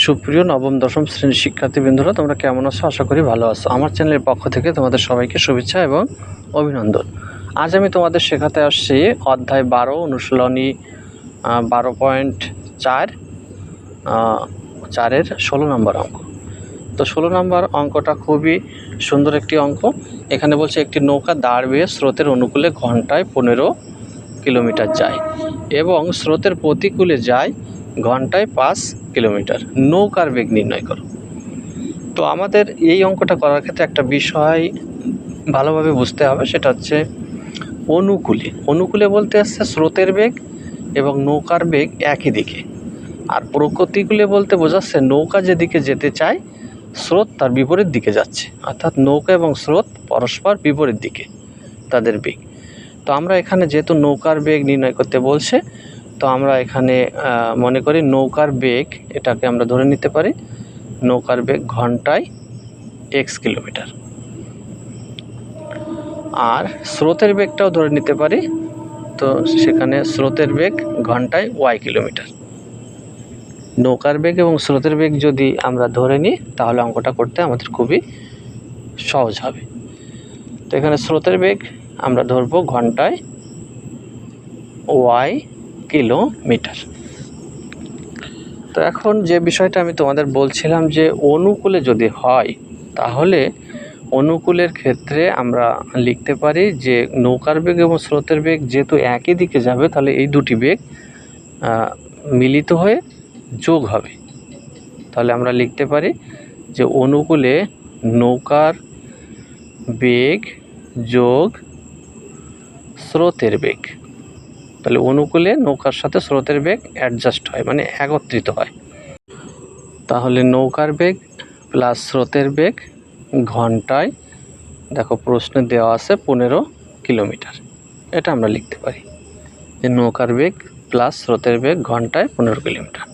সুপ্রিয় নবম দশম শ্রেণীর শিক্ষার্থীবৃন্দরা, তোমরা কেমন আছো? আশা করি ভালো আছো। আমার চ্যানেলের পক্ষ থেকে তোমাদের সবাইকে শুভেচ্ছা এবং অভিনন্দন। আজ আমি তোমাদের শেখাতে আসছি অধ্যায় 12 অনুশীলনী 12.4 16 নম্বর অঙ্ক। তো 16 নম্বর অঙ্কটা খুবই সুন্দর একটি অঙ্ক। এখানে বলছে একটি নৌকা দাঁড় বেয়ে স্রোতের অনুকূলে ঘন্টায় 15 কিলোমিটার যায় এবং স্রোতের প্রতিকূলে যায় ঘন্টায় 5 কিলোমিটার। নৌকার বেগ নির্ণয় করো। তো আমাদের এই অঙ্কটা করার ক্ষেত্রে একটা বিষয় ভালোভাবে বুঝতে হবে, সেটা হচ্ছে অনুকূলে। অনুকূলে বলতে আসছে স্রোতের বেগ এবং নৌকার বেগ একই দিকে, আর প্রতিকূলে বলতে বোঝাচ্ছে নৌকা যেদিকে যেতে চায় স্রোত তার বিপরীত দিকে যাচ্ছে, অর্থাৎ নৌকা এবং স্রোত পরস্পর বিপরীত দিকে তাদের বেগ। তো আমরা এখানে যেহেতু নৌকার বেগ নির্ণয় করতে বলছে, তো আমরা এখানে মনে করি নৌকার বেগ, এটাকে আমরা ধরে নিতে পারি নৌকার বেগ ঘন্টায় x কিলোমিটার, আর স্রোতের বেগটাও ধরে নিতে পারি। তো সেখানে স্রোতের বেগ ঘন্টায় y কিলোমিটার। নৌকার বেগ এবং স্রোতের বেগ যদি আমরা ধরে নিই তাহলে অঙ্কটা করতে আমাদের খুবই সহজ হবে। তো এখানে স্রোতের বেগ আমরা ধরব ঘন্টায় y কিলোমিটার। তো এখন যে বিষয়টা আমি তোমাদের বলছিলাম যে অনুকূলে যদি হয় তাহলে অনুকূলের ক্ষেত্রে আমরা লিখতে পারি যে নৌকার বেগ এবং স্রোতের বেগ যেহেতু একই দিকে যাবে, তাহলে এই দুটি বেগ মিলিত হয়ে যোগ হবে। তাহলে আমরা লিখতে পারি যে অনুকূলে নৌকার বেগ যোগ স্রোতের বেগ। তাহলে অনুকূলে নৌকার সাথে স্রোতের বেগ অ্যাডজাস্ট হয়, মানে একত্রিত হয়। তাহলে নৌকার বেগ প্লাস স্রোতের বেগ ঘন্টায়, দেখো প্রশ্নে দেওয়া আছে 15 কিলোমিটার, এটা আমরা লিখতে পারি যে নৌকার বেগ প্লাস স্রোতের বেগ ঘন্টায় 15 কিলোমিটার।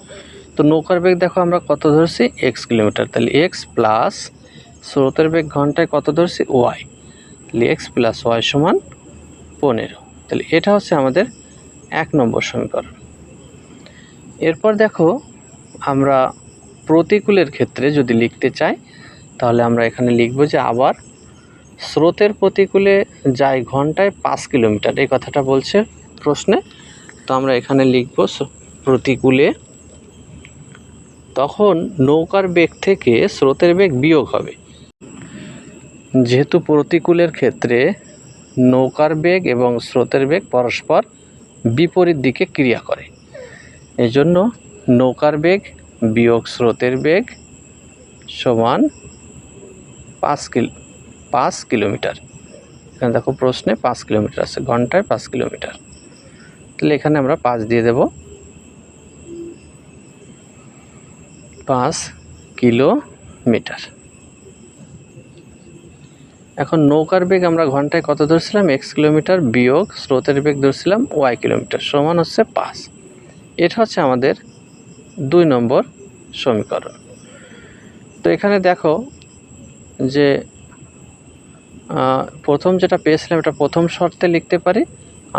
তো নৌকার বেগ দেখো আমরা কত ধরছি x কিলোমিটার, তাহলে x প্লাস স্রোতের বেগ ঘন্টায় কত ধরছি y, তাহলে x প্লাস y সমান 15। তাহলে এটা হচ্ছে আমাদের 1 নম্বর সমীকরণ। এরপর দেখো আমরা প্রতিকূলের ক্ষেত্রে যদি লিখতে চাই তাহলে আমরা এখানে লিখব যে আবার স্রোতের প্রতিকূলে যায় ঘন্টায় 5 কিলোমিটার, এই কথাটা বলছে প্রশ্নে। তো আমরা এখানে লিখব প্রতিকূলে, তখন নৌকার বেগ থেকে স্রোতের বেগ বিয়োগ হবে। যেহেতু প্রতিকূলের ক্ষেত্রে নৌকার বেগ এবং স্রোতের বেগ পরস্পর বিপরীত দিকে ক্রিয়া করে, এজন্য নৌকার বেগ বিয়োগ স্রোতের বেগ সমান 5 কিলোমিটার। এখানে দেখো প্রশ্নে 5 কিলোমিটার আছে, ঘন্টায় 5 কিলোমিটার। তাহলে এখানে আমরা 5 দিয়ে দেব, 5 কিলোমিটার। এখন নৌকার বেগ আমরা ঘন্টায় কত ধরছিলাম x কিলোমিটার, বিয়োগ স্রোতের বেগ ধরছিলাম y কিলোমিটার, সমান হচ্ছে 5। এটা হচ্ছে আমাদের 2 নম্বর সমীকরণ। তো এখানে দেখো যে প্রথম যেটা পেয়েছিলাম এটা প্রথম শর্তে লিখতে পারি,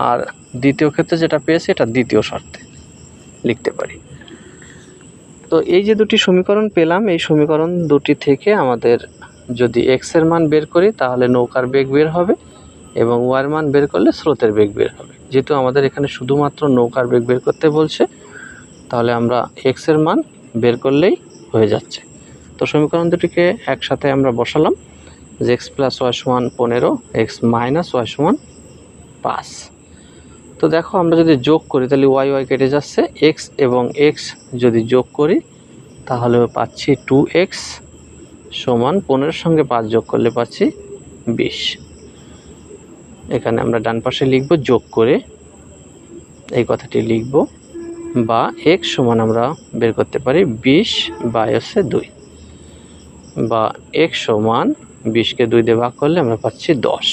আর দ্বিতীয় ক্ষেত্রে যেটা পেয়েছি এটা দ্বিতীয় শর্তে লিখতে পারি। তো এই যে দুটি সমীকরণ পেলাম, এই সমীকরণ দুটি থেকে আমাদের যদি x এর মান বের করি তাহলে নৌকার বেগ বের হবে এবং y এর মান বের করলে স্রোতের বেগ বের হবে। যেহেতু আমাদের এখানে শুধুমাত্র নৌকার বেগ বের করতে বলছে, তাহলে আমরা x এর মান বের করলেই হয়ে যাচ্ছে। তো সমীকরণ দুটিকে একসাথে আমরা বসালাম যে x প্লাস y সমান 15, x মাইনাস y সমান 5। তো দেখো আমরা যদি যোগ করি তাহলে y কেটে যাচ্ছে, x এবং x যদি যোগ করি তাহলে পাচ্ছি 2x সমান 15 সঙ্গে 5 যোগ করলে পাচ্ছি 20। এখানে আমরা ডান পাশে লিখব যোগ করে এই কথাটি লিখব, বা x সমান আমরা বের করতে পারি 20 বাই 2, বা x সমান 20কে 2 দিয়ে ভাগ করলে আমরা পাচ্ছি 10।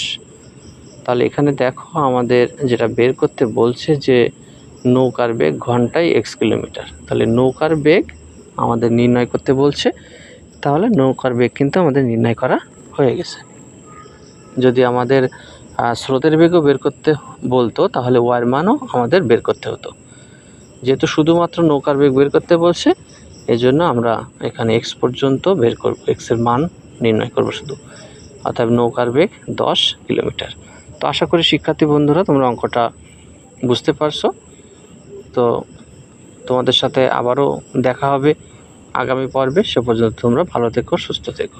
তাহলে এখানে দেখো আমাদের যেটা বের করতে বলছে যে নৌকার বেগ ঘন্টায় x কিলোমিটার, তাহলে নৌকার বেগ আমাদের নির্ণয় করতে বলছে, তাহলে নৌকার বেগ কিন্তু আমাদের নির্ণয় করা হয়ে গেছে। যদি আমাদের স্রোতের বেগও বের করতে বলতো তাহলে y এর মানও আমাদের বের করতে হতো। যেহেতু শুধুমাত্র নৌকার বেগ বের করতে বলছে এজন্য আমরা এখানে এক্স পর্যন্ত বের করব, এক্সের মান নির্ণয় করব শুধু, অর্থাৎ নৌকার বেগ 10 কিলোমিটার। তো আশা করি শিক্ষার্থী বন্ধুরা তোমরা অঙ্কটা বুঝতে পারছো। তো তোমাদের সাথে আবারও দেখা হবে আগামী পর্বে। সে পর্যন্ত তোমরা ভালো থেকো, সুস্থ থেকো।